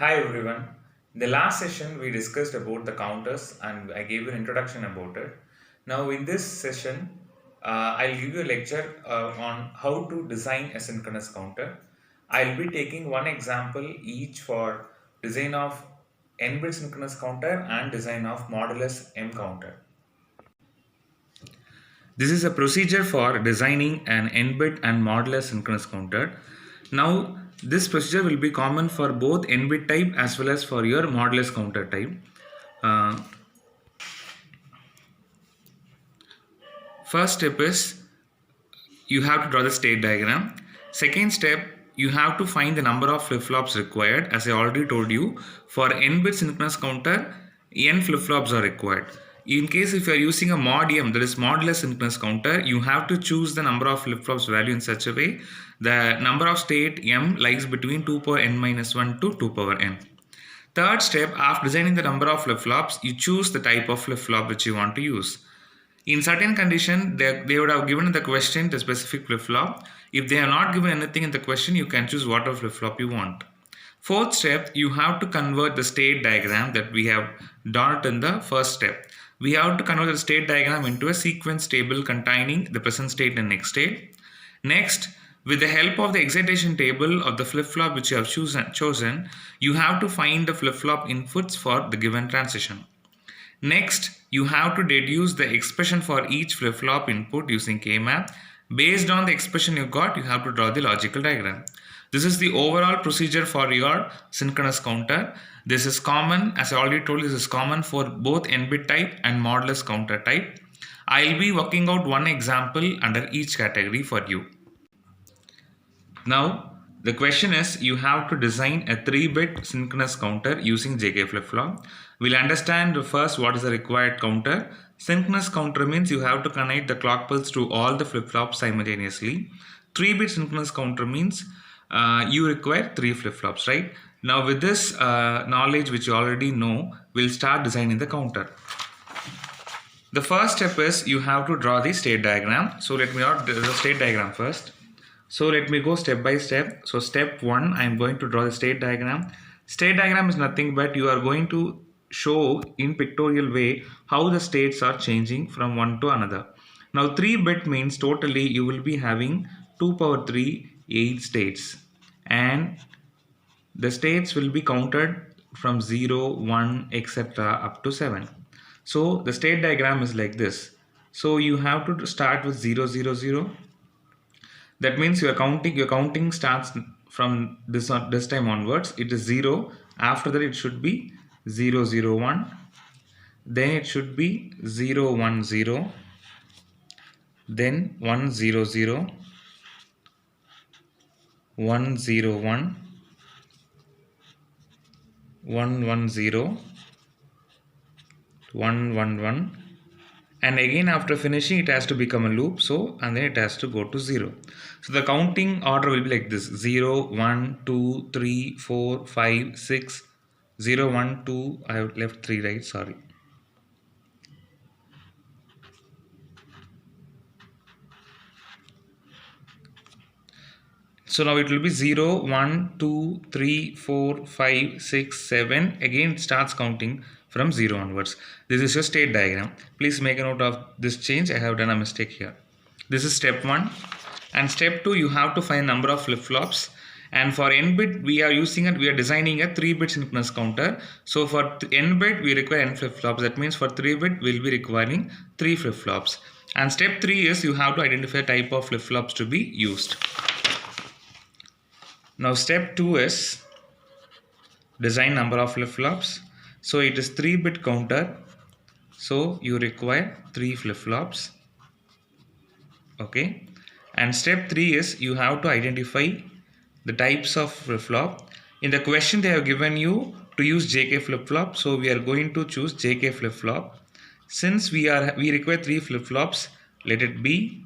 Hi everyone. In the last session, we discussed about the counters and I gave you an introduction about it. Now, in this session, I'll give you a lecture on how to design a synchronous counter. I'll be taking one example each for design of n-bit synchronous counter and design of modulus m counter. This is a procedure for designing an n-bit and modulus synchronous counter. Now, this procedure will be common for both n-bit type as well as for your modulus counter type. Uh, First step is you have to draw the state diagram. Second step, you have to find the number of flip-flops required. As I already told you, for n-bit synchronous counter, n flip-flops are required. In case if you are using a mod m, that is modulus synchronous counter, you have to choose the number of flip-flops value in such a way the number of state m lies between 2 power n minus 1 to 2 power n. Third step, after designing the number of flip-flops, you choose the type of flip-flop which you want to use. In certain condition, they would have given in the question the specific flip-flop. If they have not given anything in the question, you can choose whatever flip-flop you want. Fourth step, you have to convert the state diagram that we have done it in the first step. We have to convert the state diagram into a sequence table containing the present state and next state. Next, with the help of the excitation table of the flip-flop which you have chosen, you have to find the flip-flop inputs for the given transition. Next, you have to deduce the expression for each flip-flop input using K-map. Based on the expression you got, you have to draw the logical diagram. This is the overall procedure for your synchronous counter. This is common, as I already told you, this is common for both n-bit type and modulus counter type. I'll be working out one example under each category for you. Now, the question is you have to design a 3-bit synchronous counter using JK flip-flop. We'll understand first what is the required counter. Synchronous counter means you have to connect the clock pulse to all the flip-flops simultaneously. 3-bit synchronous counter means you require 3 flip-flops, right? Now with this knowledge which you already know, we'll start designing the counter. The first step is you have to draw the state diagram. So let me draw the state diagram first. So let me go step by step. So step 1, I am going to draw the state diagram. State diagram is nothing but you are going to show in pictorial way how the states are changing from one to another. Now 3-bit means totally you will be having 2 power 3 8 states, and the states will be counted from 0, 1, etc. up to 7. So the state diagram is like this. So you have to start with 0, 0, 0. That means your counting starts from this time onwards. It is 0. After that it should be 0, 0, 1. Then it should be 0, 1, 0. Then 1, 0, 0. 1, 0, 1. 1, 1, 0. 1, 1, 1. And again after finishing it has to become a loop, so and then it has to go to 0. So the counting order will be like this: 0, 1, 2, 3, 4, 5, 6, 0, 1, 2. I have left 3, right? Sorry. So now it will be 0, 1, 2, 3, 4, 5, 6, 7. Again it starts counting from 0 onwards. This is your state diagram. Please make a note of this change. I have done a mistake here. This is step 1. And step 2, you have to find number of flip-flops. And for n-bit, we are designing a 3-bit synchronous counter. So for n-bit, we require n flip-flops. That means for 3-bit, we'll be requiring 3 flip-flops. And step 3 is you have to identify type of flip-flops to be used. Now step 2 is design number of flip-flops. So it is 3-bit counter. So you require 3 flip-flops. Okay. And step 3 is you have to identify the types of flip-flop. In the question they have given you to use JK flip-flop. So we are going to choose JK flip-flop. Since we require 3 flip-flops, let it be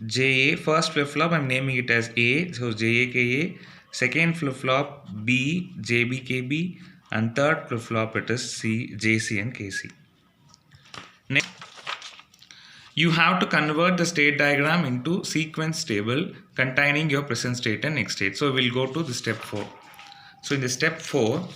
JA. First flip-flop I'm naming it as A, so JAKA. Second flip-flop B, JBKB, and third flip-flop it is C, JC and KC. You have to convert the state diagram into sequence table containing your present state and next state. So we'll go to the step 4. So in the step 4,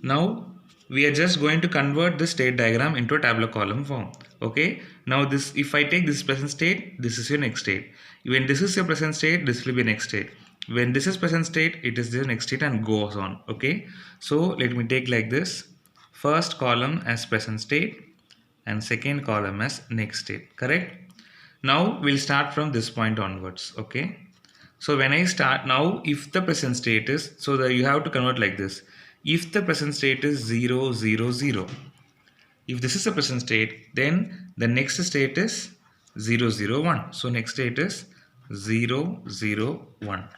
now we are just going to convert the state diagram into a tabular column form. Okay, now this, if I take this present state, this is your next state. When this is your present state, this will be next state. When this is present state, it is the next state, and goes on. Okay, so let me take like this: first column as present state and second column as next state. Correct? Now we'll start from this point onwards. Okay, so when I start now, if the present state is, so that you have to convert like this: if the present state is 0 0 0, if this is the present state, then the next state is 0 0 1. So next state is 0 0 1.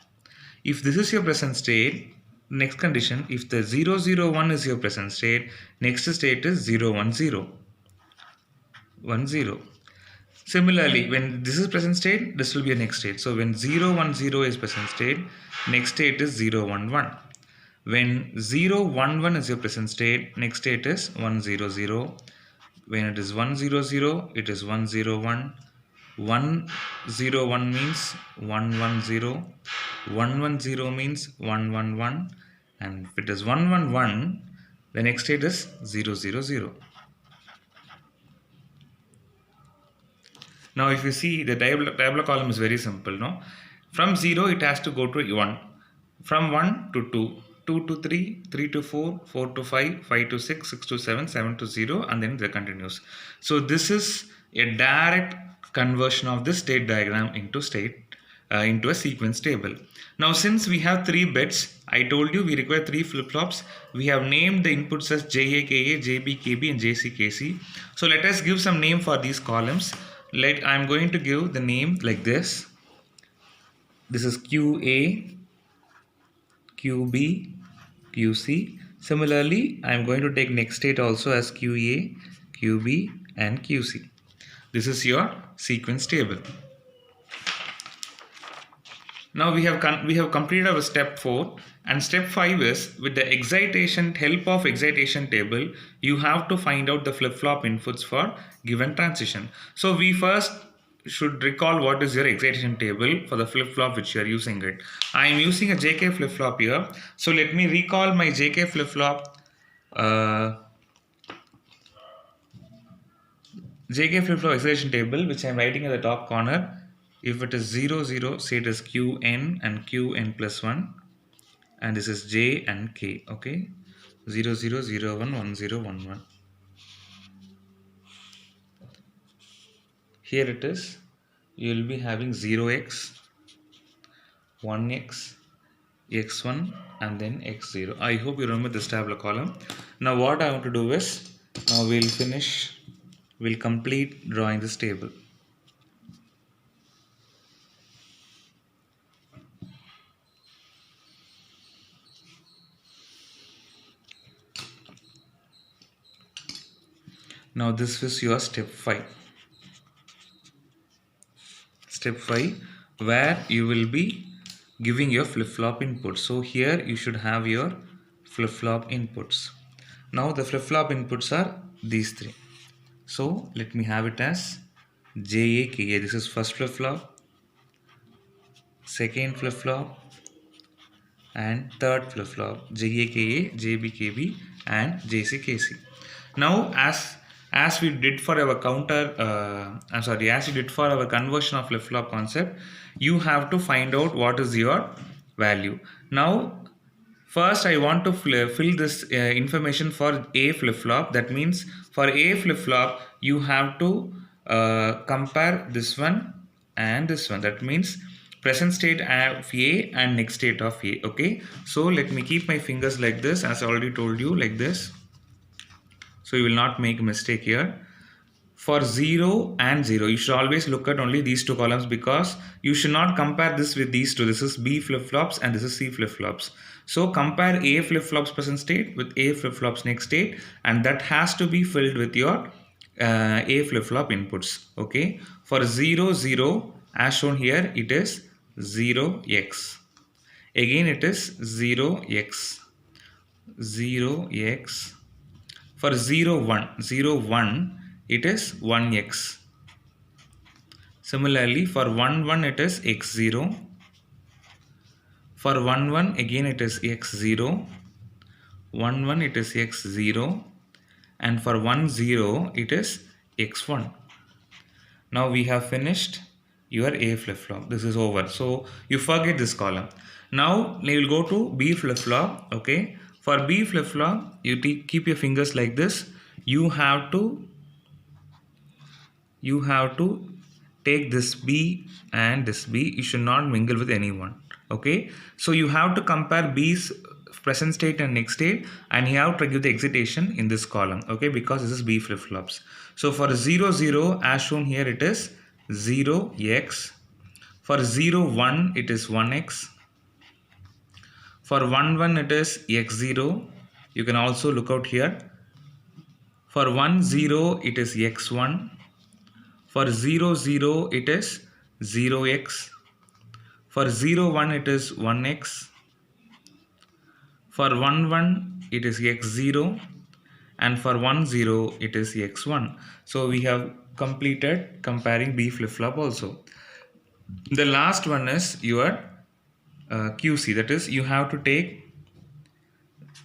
If this is your present state, next condition, if the 0 0 1 is your present state, next state is 0 1 0 1 0. Similarly, when this is present state, this will be a next state. So when 0 1 0 is present state, next state is 0 1 1. When 0 1 1 is your present state, next state is 1 0 0. When it is 1 0 0, it is 1 0 1. 1 0 1 means 1 1 0. 1 1 0 means 1 1 1. And if it is 1 1 1, the next state is 0 0 0. Now if you see, the tabular column is very simple, no? From 0 it has to go to 1. From 1 to 2, 2 to 3, 3 to 4, 4 to 5, 5 to 6, 6 to 7, 7 to 0, and then it continues. So this is a direct conversion of the state diagram into into a sequence table. Now since we have 3 bits, I told you we require 3 flip-flops. We have named the inputs as JA, KA, JB, KB and JC, KC. So let us give some name for these columns. I'm going to give the name like this. This is QA, QB, QC. Similarly, I am going to take next state also as QA, QB and QC. This is your sequence table. Now we have completed our step 4, and step 5 is, with the help of excitation table, you have to find out the flip-flop inputs for given transition. So we first should recall what is your excitation table for the flip-flop which you are using it. I am using a JK flip-flop here. So let me recall my JK flip-flop. JK flip-flop excitation table, which I am writing at the top corner. If it is 0 0, say it is Qn and Qn plus 1, and this is J and K. Okay, 0 0 0 1 1 0 1 1. Here it is. You will be having 0x, 1x, x1 and then x0. I hope you remember this tabular column. Now what I want to do is, now we'll complete drawing this table. Now this is your step 5. Step 5, where you will be giving your flip-flop input. So here you should have your flip-flop inputs. Now the flip-flop inputs are these 3. So let me have it as JA, KA. This is first flip-flop, second flip-flop and third flip-flop, JA, KA, JB, KB and JC, KC. Now as we did for our as we did for our conversion of flip-flop concept, you have to find out what is your value. Now first I want to fill this information for A flip-flop. That means for A flip-flop you have to compare this one and this one. That means present state of A and next state of A. Okay, so let me keep my fingers like this, as I already told you, like this. So you will not make a mistake here. For 0 and 0, you should always look at only these 2 columns, because you should not compare this with these 2. This is B flip-flops and this is C flip-flops. So compare A flip-flops present state with A flip-flops next state, and that has to be filled with your A flip-flop inputs. Okay. For 0 0, as shown here, it is 0x. Again it is 0x. 0x. For 0 1 it is 1x. Similarly for 1 1 it is x0. For 1 1 again it is x0. 1 1 it is x0, and for 1 0 it is x1. Now we have finished your A flip-flop. This is over. So you forget this column. Now you will go to B flip-flop. Okay. For B flip-flop, you keep your fingers like this. You have to take this B and this B. You should not mingle with anyone. Okay. So you have to compare B's present state and next state, and you have to give the excitation in this column. Okay, because this is B flip-flops. So for 0 0, as shown here, it is 0x. For 0 1 it is 1x. For 1 1 it is x0. You can also look out here. For 1 0 it is x1. For 0 0 it is 0x. For 0 1 it is 1x. For 1 1 it is x0, and for 1 0 it is x1. So we have completed comparing B flip-flop also. The last one is your QC, that is you have to take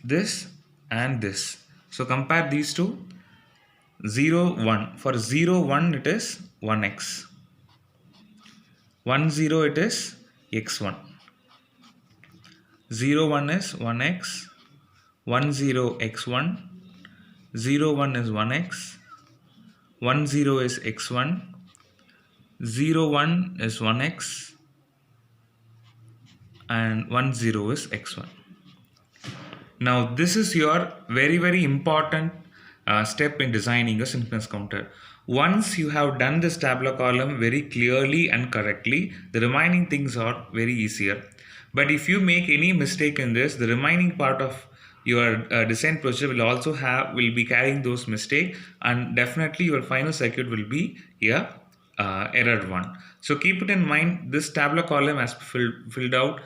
this and this. So compare these two. 0 1. For 0 1 it is 1x. 1 0 it is x1. 0 1 is 1x. 1 0 x1. 0 1 is 1x. 1 0 is x1. 0 1 is 1x. And 1 0 is x1. Now this is your very important step in designing a synchronous counter. Once you have done this tabular column very clearly and correctly, the remaining things are very easier. But if you make any mistake in this, the remaining part of your design procedure will be carrying those mistakes, and definitely your final circuit will be a error one. So keep it in mind, this tabular column has filled out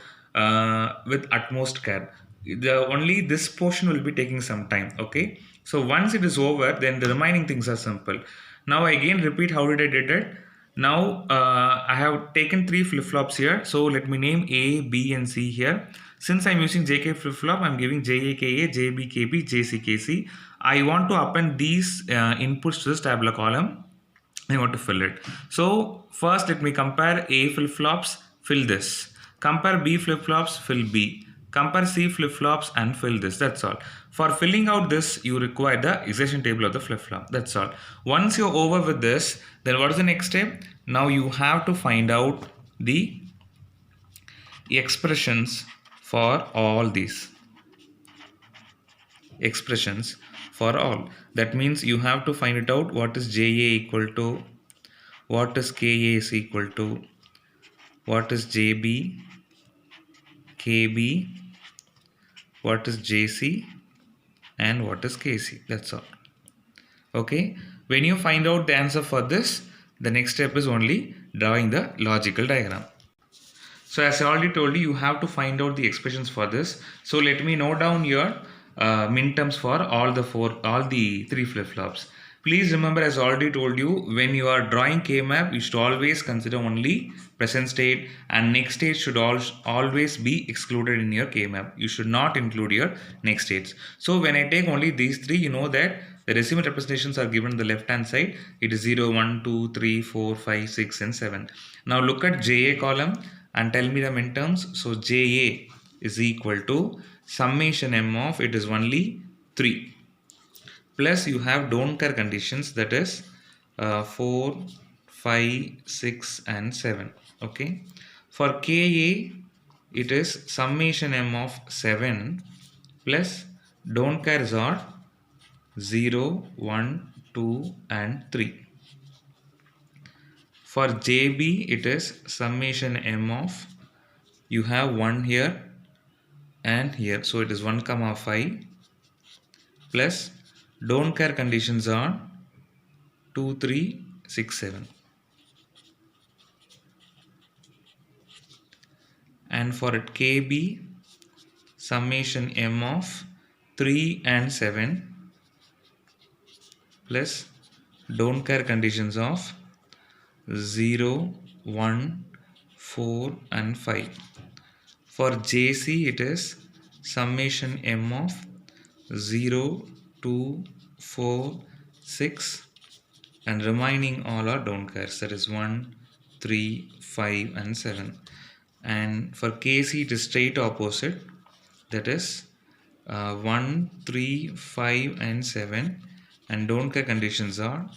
with utmost care. Only this portion will be taking some time. Okay, so once it is over, then the remaining things are simple. Now I again repeat how did I did it. Now I have taken 3 flip-flops here. So let me name A, B and C here. Since I'm using JK flip-flop, I'm giving JAKA, JBKB, JCKC. I want to append these inputs to this tabular column. I want to fill it. So first let me compare A flip-flops, fill this. Compare B flip-flops, fill B. Compare C flip-flops and fill this. That's all. For filling out this, you require the excitation table of the flip-flop. That's all. Once you're over with this, then what is the next step? Now you have to find out the expressions for all these. Expressions for all. That means you have to find it out what is JA equal to, what is KA is equal to, what is JB, KB, what is JC, and what is KC. That's all. Okay. When you find out the answer for this, the next step is only drawing the logical diagram. So as I already told you, you have to find out the expressions for this. So let me note down your minterms for all the 3 flip-flops. Please remember, as I already told you, when you are drawing K-map, you should always consider only present state, and next state should always be excluded in your K-map. You should not include your next states. So when I take only these 3, you know that the decimal representations are given on the left hand side. It is 0, 1, 2, 3, 4, 5, 6 and 7. Now look at JA column and tell me the minterms. So JA is equal to summation M of, it is only 3. Plus you have don't care conditions, that is 4, 5, 6 and 7. Okay. For KA, it is summation M of 7 plus don't cares are 0, 1, 2 and 3. For JB, it is summation M of, you have 1 here and here, so it is 1, 5 plus don't care conditions are 2, 3, 6, 7. and for it KB summation M of 3 and 7 plus don't care conditions of 0, 1, 4 and 5. For JC it is summation M of 0, 2, 4, 6 and remaining all are don't cares, that is 1, 3, 5 and 7. And for KC it is straight opposite, that is 1, 3, 5 and 7 and don't care conditions are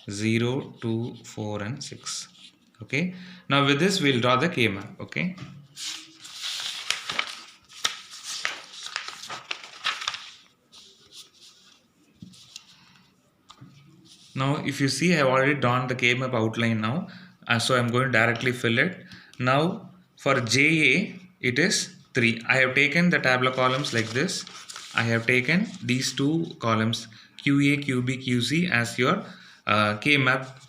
0, 2, 4 and 6. Okay, now with this we'll draw the K map. Okay, now if you see I have already drawn the K map outline now, so I'm going to directly fill it. Now for JA it is 3. I have taken the tabular columns like this. I have taken these two columns QA, QB, QC as your K map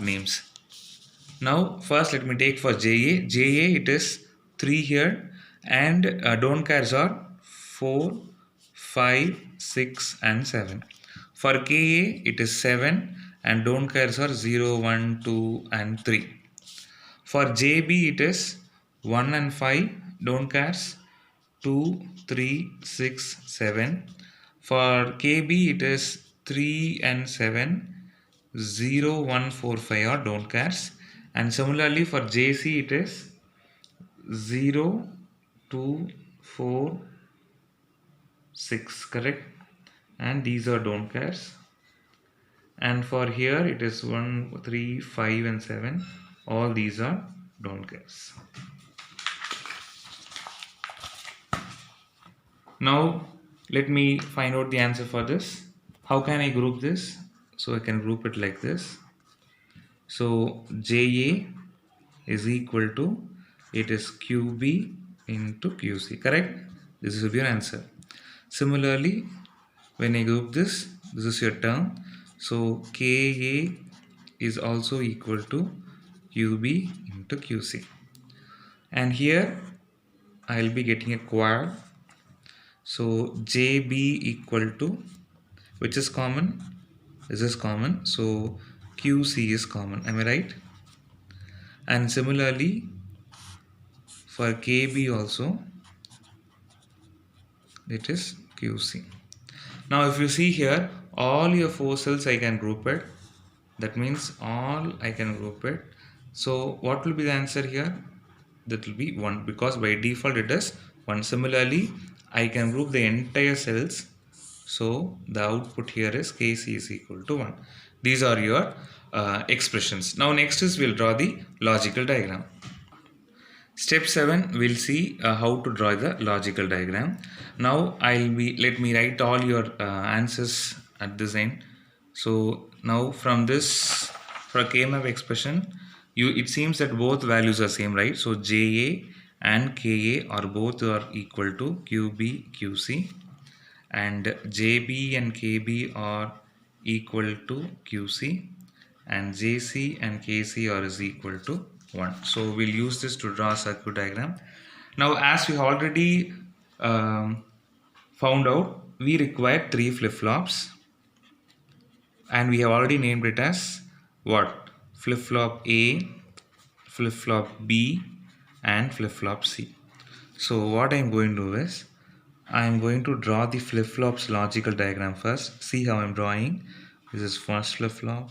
names. Now first let me take for JA. JA it is 3 here and don't cares are 4, 5, 6 and 7. For KA it is 7 and don't cares are 0, 1, 2 and 3. For JB it is 1 and 5, don't cares 2, 3, 6, 7. For KB it is 3 and 7, 0, 1, 4, 5 are don't cares. And similarly for JC it is 0, 2, 4, 6, correct? And these are don't cares. And for here it is 1, 3, 5 and 7. All these are don't cares. Now let me find out the answer for this. How can I group this? So I can group it like this. So JA is equal to, it is QB into QC, correct? This is your answer. Similarly, when I group this is your term. So KA is also equal to QB into QC. And here I will be getting a quad. So JB equal to, which is common? This is common. So QC is common. Am I right? And similarly for KB also it is QC. Now if you see here, all your 4 cells I can group it. That means all I can group it. So what will be the answer here? That will be 1 because by default it is 1. Similarly, I can group the entire cells. So the output here is KC is equal to 1. These are your expressions. Now next is we'll draw the logical diagram. Step 7 we'll see how to draw the logical diagram. Now let me write all your answers at this end. So now from this, for K-map expression, it seems that both values are same, right? So JA and KA are both are equal to QB, QC, and JB and KB are equal to QC, and JC and KC are is equal to 1. So we'll use this to draw a circuit diagram. Now as we already found out, we require 3 flip-flops and we have already named it as what? Flip-flop A, flip-flop B and flip-flop C. So what I am going to do is, I am going to draw the flip-flops logical diagram first. See how I am drawing. This is first flip-flop,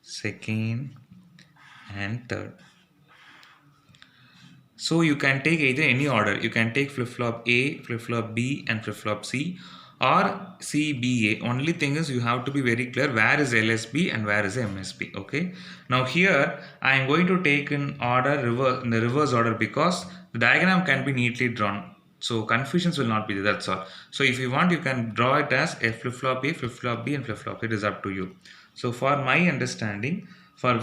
second and third. So you can take either any order. You can take flip-flop A, flip-flop B and flip-flop C, or CBA. Only thing is you have to be very clear where is LSB and where is MSB. Okay. Now here I am going to take in order in the reverse order because the diagram can be neatly drawn. So confusions will not be there, that's all. So if you want, you can draw it as a flip-flop A, flip-flop B and flip-flop. It is up to you. So for my understanding, for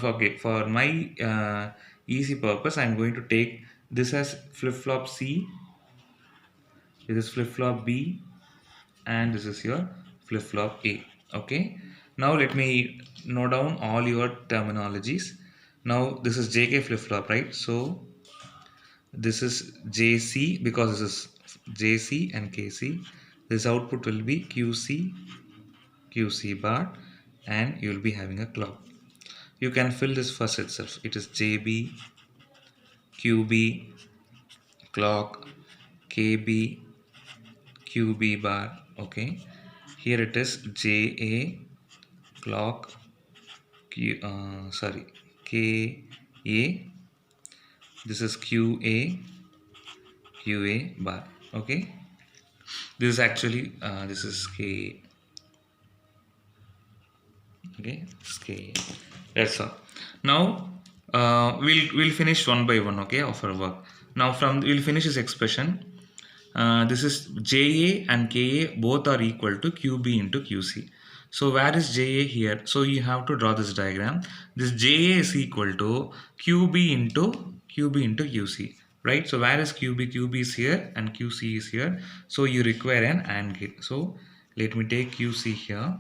my easy purpose, I am going to take this as flip-flop C, this is flip-flop B and this is your flip-flop A. Okay. Now let me note down all your terminologies. Now this is JK flip-flop, right? So This is JC because this is JC and KC. This output will be QC, QC bar, and you will be having a clock. You can fill this first itself. It is JB, QB, clock, KB, QB bar. Okay. Here it is JA, clock, KA. This is QA bar. Okay. This is actually this is K. Okay, K. That's all. Now we'll finish one by one. Okay, of our work. Now we'll finish this expression. This is JA and KA both are equal to QB into QC. So where is JA here? So you have to draw this diagram. This JA is equal to QB into QC, right? So where is QB? QB is here and QC is here. So you require an AND gate. So let me take QC here.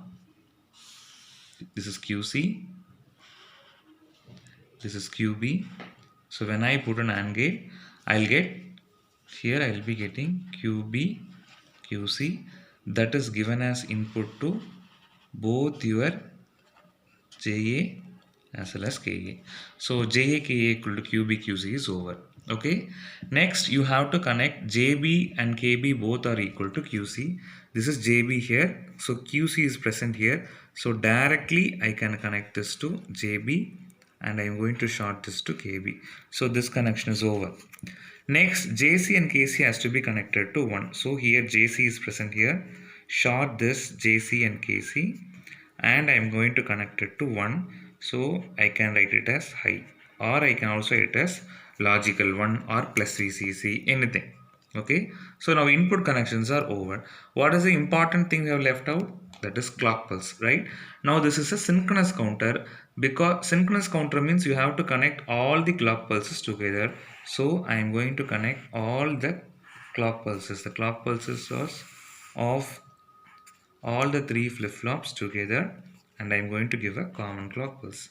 This is QC. This is QB. So when I put an AND gate, I'll get here I'll be getting QB, QC, that is given as input to both your JA as well as KA. So JA, KA equal to QB, QC is over. Okay. Next you have to connect JB and KB both are equal to QC. This is JB here. So QC is present here. So directly I can connect this to JB and I am going to short this to KB. So this connection is over. Next, JC and KC has to be connected to 1. So here JC is present here. Short this JC and KC and I am going to connect it to 1. So I can write it as high or I can also write it as logical 1 or plus VCC, anything. Okay. So now input connections are over. What is the important thing we have left out? That is clock pulse, right? Now this is a synchronous counter because synchronous counter means you have to connect all the clock pulses together. So I am going to connect all the clock pulses. The clock pulses of all the 3 flip-flops together and I am going to give a common clock pulse.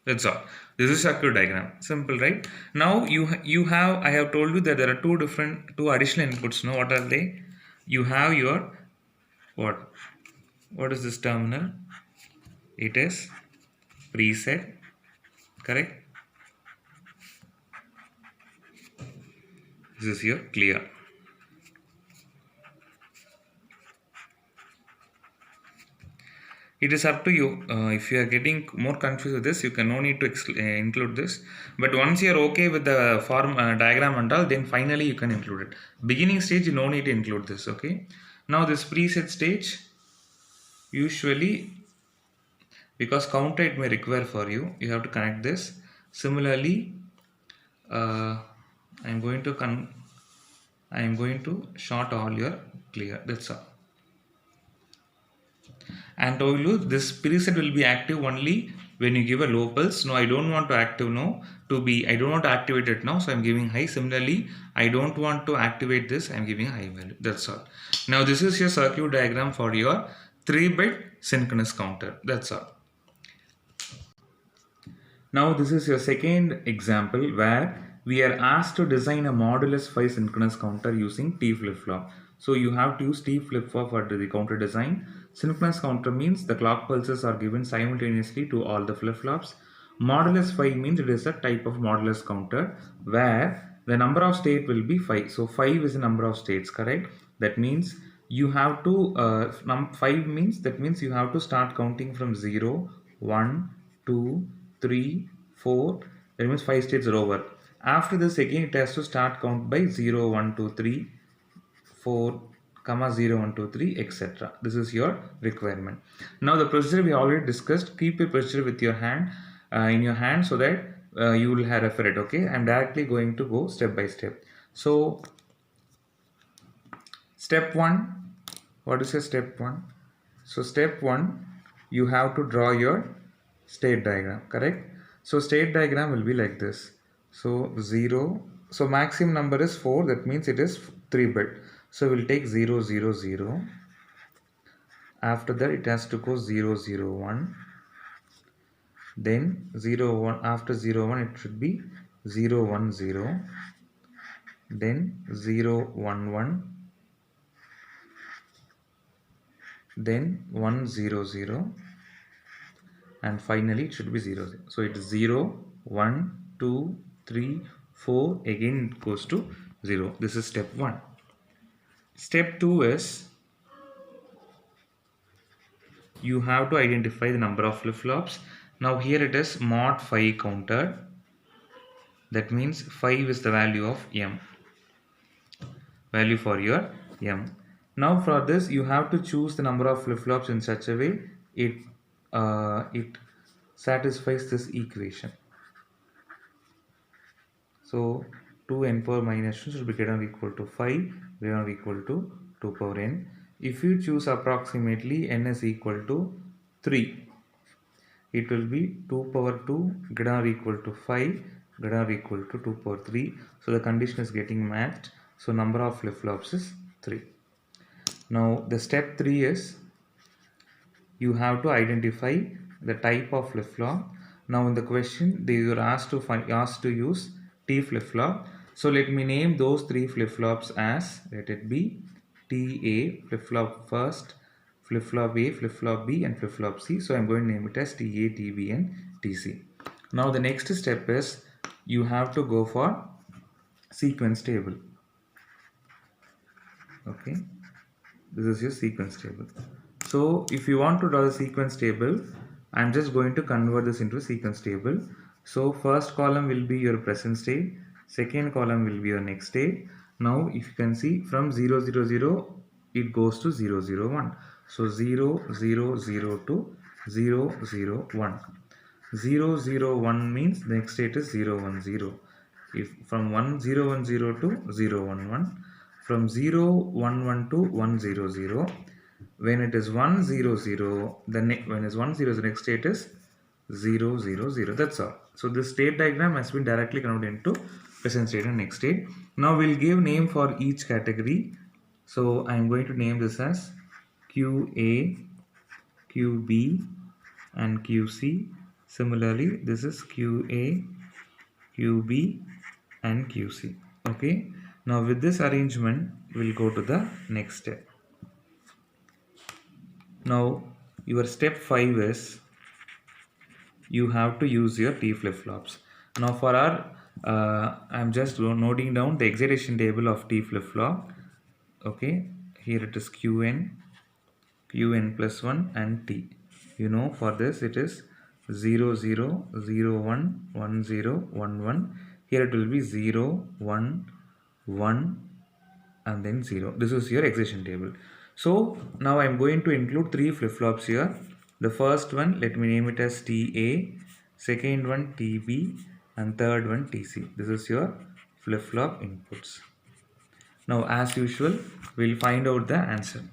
That's all. This is circuit diagram. Simple, right? Now I have told you that there are two additional inputs. Now what are they? You have your what? What is this terminal? It is preset, correct? This is your clear. It is up to you. If you are getting more confused with this, you can no need to include this. But once you are okay with the form diagram and all, then finally you can include it. Beginning stage, you no need to include this. Okay. Now this preset stage, usually because counter it may require for you, you have to connect this. Similarly, I am going to short all your clear. That's all. And told you this preset will be active only when you give a low pulse. No, I don't want to active now I don't want to activate it now, so I'm giving high. Similarly, I don't want to activate this, I'm giving a high value. That's all. Now this is your circuit diagram for your 3-bit synchronous counter. That's all. Now this is your second example where we are asked to design a modulus 5 synchronous counter using T flip-flop. So you have to use T flip-flop for the counter design. Synchronous counter means the clock pulses are given simultaneously to all the flip-flops. Modulus 5 means it is a type of modulus counter where the number of state will be 5. So 5 is the number of states, correct? That means you have to 5 means that means you have to start counting from 0, 1, 2, 3, 4. That means 5 states are over. After this again it has to start count by 0, 1, 2, 3, 4, 0, 1, 2, 3, etc. This is your requirement. Now the procedure we already discussed. Keep a procedure with your hand in your hand so that you will have refer it. Okay, I'm directly going to go step by step. So step 1. What is your step 1? So step 1, you have to draw your state diagram, correct? So state diagram will be like this. So 0, so maximum number is 4, that means it is 3-bit. So we'll take 0, 0, 0. After that it has to go 0, 0, 1. Then 0, 1. After 0, 1 it should be 0, 1, 0. then 0 1 1, then 1 0 0, and finally it should be 0 0. So it is 0 1 2 3 4, again it goes to 0. This is step 1. Step 2 is you have to identify the number of flip-flops. Now here it is mod 5 counter. That means 5 is the value of m, value for your m. Now for this you have to choose the number of flip-flops in such a way it satisfies this equation. So 2n power minus 2 should be greater or equal to 5, greater or equal to 2 power n. If you choose approximately n is equal to 3, it will be 2 power 2 greater or equal to 5, greater or equal to 2 power 3. So the condition is getting matched. So number of flip-flops is 3. Now the step 3 is you have to identify the type of flip-flop. Now in the question they were asked to use T flip-flop. So let me name those 3 flip-flops as, let it be TA, flip-flop first, flip-flop A, flip-flop B, and flip-flop C. So I'm going to name it as TA, TB, and TC. Now the next step is you have to go for sequence table. Okay, this is your sequence table. So if you want to draw the sequence table, I'm just going to convert this into a sequence table. So first column will be your present state, second column will be your next state. Now if you can see from 0 0 0 it goes to 0 0 1. So 0 0 0 to 0 0 1. 0 0 1 means the next state is 0 1 0. If from 1 0 1 0 to 0 1 1, from 0 1 1 to 1 0 0, when it is 1 0 0, when it is 1 0, the next state is 0 0 0. That's all. So this state diagram has been directly converted into present state and next state. Now we'll give name for each category. So I'm going to name this as QA, QB, and QC. Similarly, this is QA, QB, and QC. Okay. Now with this arrangement, we'll go to the next step. Now your step 5 is you have to use your T flip-flops. Now for our I'm just noting down the excitation table of T flip-flop. Okay, here it is Qn, Qn plus 1, and T. You know, for this it is 0 0 0 1 1 0 1 1. Here it will be 0 1 1 and then 0. This is your excitation table. So now I'm going to include 3 flip-flops here. The first one, let me name it as TA, second one TB, and third one TC. This is your flip-flop inputs. Now as usual, we'll find out the answer.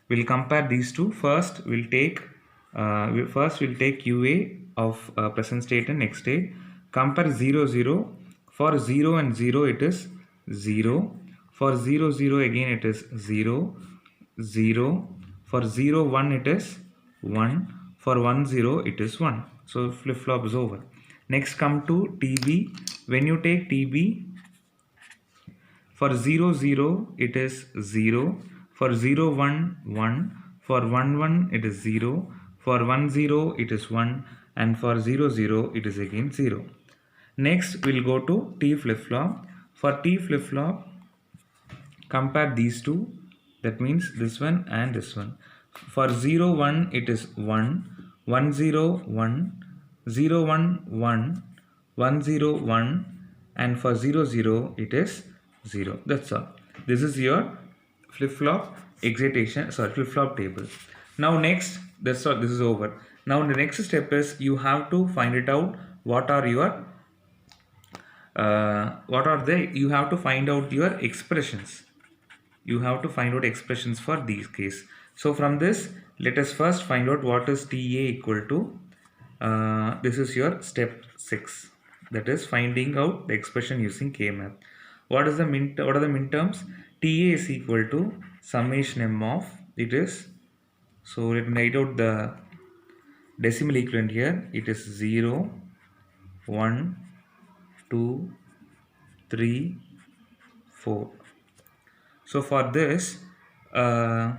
We'll compare these two. First we'll take QA of present state and next state. Compare 0 0. For 0 and 0 it is 0. For 0 0 again it is 0 0. For 0 1 it is 1. For 1 0 it is 1. So flip flop is over. Next come to TB. When you take TB, for 0 0 it is 0. For 0 1 1. For 1 1 it is 0. For 1 0 it is 1. And for 0 0 it is again 0. Next we'll go to T flip flop. For T flip flop, compare these two. That means this one and this one. For 0 1 it is 1. 1 0 1. 0 1 1. 1 0 1. And for 0 0 it is 0. That's all. This is your flip-flop flip-flop table. Now next, that's all. This is over. Now the next step is you have to find it out what are your you have to find out your expressions. You have to find out expressions for these case. So from this, let us first find out what is TA equal to. This is your step 6. That is finding out the expression using K-map. What are the min terms? TA is equal to summation m of, it is, so let me write out the decimal equivalent here. It is 0 1 2 3 4. So for this, uh,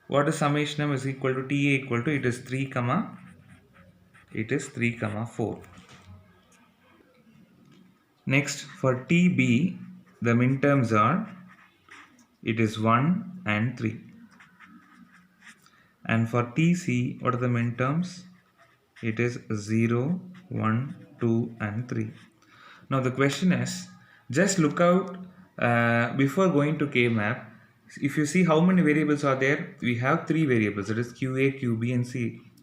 what is summation m is equal to TA equal to, it is 3 comma 4. Next, for TB, the minterms are, it is 1 and 3. And for TC, what are the minterms? It is 0, 1, 2 and 3. Now the question is, just look out before going to K-map. If you see how many variables are there, we have 3 variables, that is QA, QB and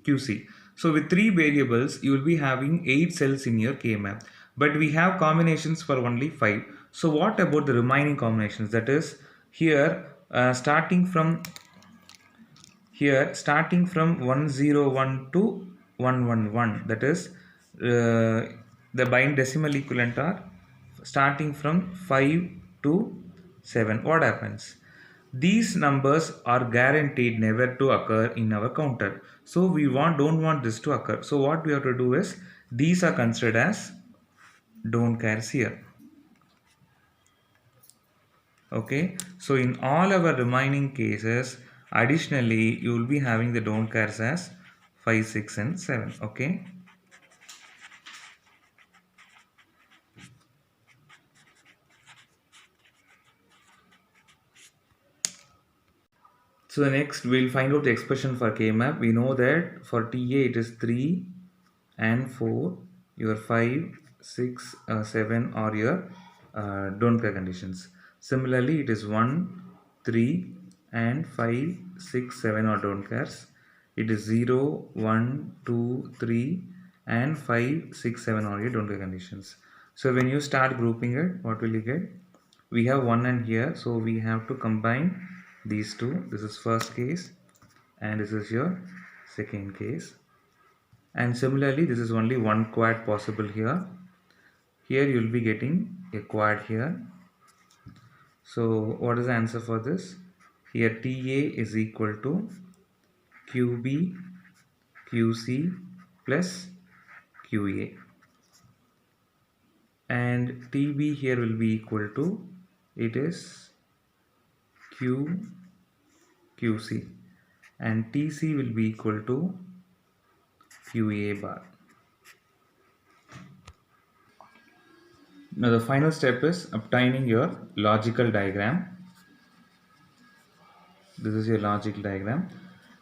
QC. So with 3 variables, you will be having 8 cells in your K-map. But we have combinations for only 5. So what about the remaining combinations? That is here starting from 101 to 111, that is the bind decimal equivalent are starting from 5 to 7. What happens? These numbers are guaranteed never to occur in our counter, so we don't want this to occur. So what we have to do is, these are considered as don't cares here. Okay, so in all our remaining cases, additionally you will be having the don't cares as 5, 6 and 7. Okay, so the next we'll find out the expression for K-map. We know that for TA it is 3 and 4, your 5, 6, 7 are your don't care conditions. Similarly, it is 1, 3 and 5, 6, 7 are don't cares. It is 0, 1, 2, 3 and 5, 6, 7 are your don't care conditions. So when you start grouping it, what will you get? We have 1 and here, so we have to combine these two. This is first case and this is your second case. And similarly, this is only one quad possible here. Here you will be getting a quad here. So what is the answer for this? Here TA is equal to QB QC plus QA, and TB here will be equal to, it is QC, and TC will be equal to QA bar. Now the final step is obtaining your logical diagram. This is your logical diagram.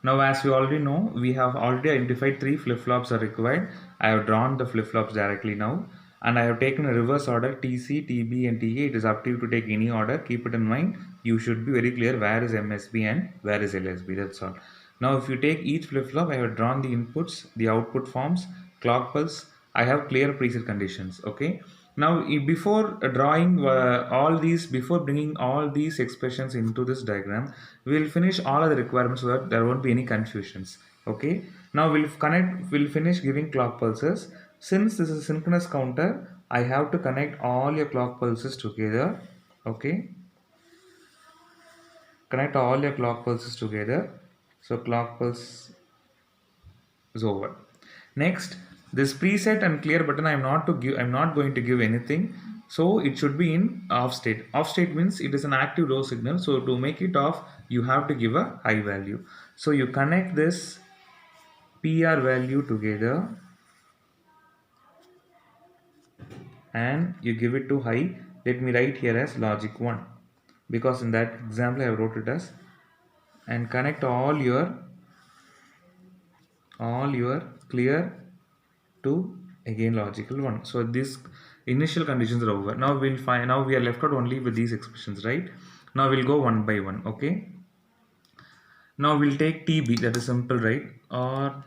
Now as we already know, we have already identified 3 flip-flops are required. I have drawn the flip-flops directly now, and I have taken a reverse order TC, TB and TA. It is up to you to take any order. Keep it in mind. You should be very clear where is MSB and where is LSB. That's all. Now if you take each flip-flop, I have drawn the inputs, the output forms, clock pulse. I have clear preset conditions. Okay. Now before drawing all these, before bringing all these expressions into this diagram, we will finish all of the requirements so that there won't be any confusions. Okay. Now we'll finish giving clock pulses. Since this is a synchronous counter, I have to connect all your clock pulses together. Okay. Connect all your clock pulses together. So clock pulse is over. Next, this preset and clear button I'm not going to give anything. So it should be in off state. Off state means it is an active low signal. So to make it off, you have to give a high value. So you connect this PR value together and you give it to high. Let me write here as logic 1, because in that example I wrote it as, and connect all your clear to again logical 1. So this initial conditions are over. Now we are left out only with these expressions, right? Now we'll go one by one. Okay, now we'll take TB, that is simple, right? Or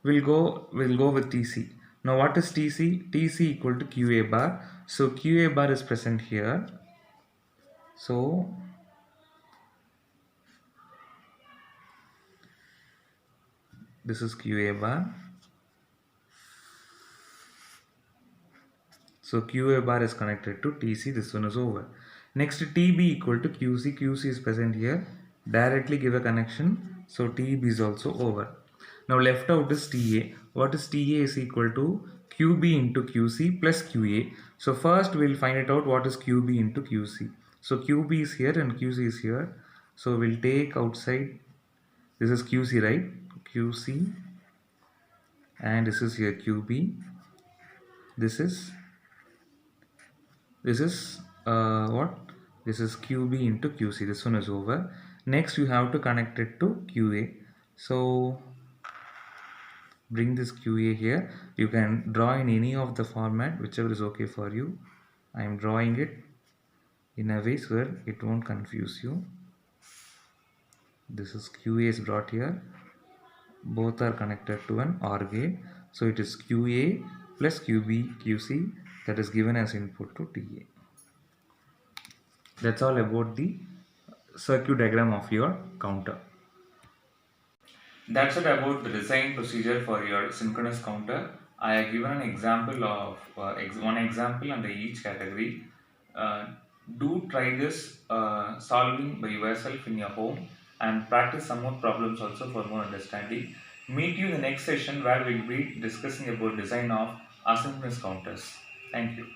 we'll go with TC. Now what is TC? TC equal to QA bar. So QA bar is present here. So this is QA bar. So QA bar is connected to TC. This one is over. Next, TB equal to QC. QC is present here. Directly give a connection. So TB is also over. Now left out is TA. What is TA is equal to QB into QC plus QA. So first we'll find it out what is QB into QC. So QB is here and QC is here. So we'll take outside, this is QC, right? QC, and this is here QB. This is what? This is QB into QC. This one is over. Next you have to connect it to QA. So bring this QA here. You can draw in any of the format, whichever is okay for you. I am drawing it in a way so that it won't confuse you. This is QA is brought here. Both are connected to an OR gate. So it is QA plus QB QC that is given as input to TA. That's all about the circuit diagram of your counter. That's it about the design procedure for your synchronous counter. I have given an example of one example under each category. Uh, do try this solving by yourself in your home and practice some more problems also for more understanding. Meet you in the next session where we'll be discussing about design of asynchronous counters. Thank you.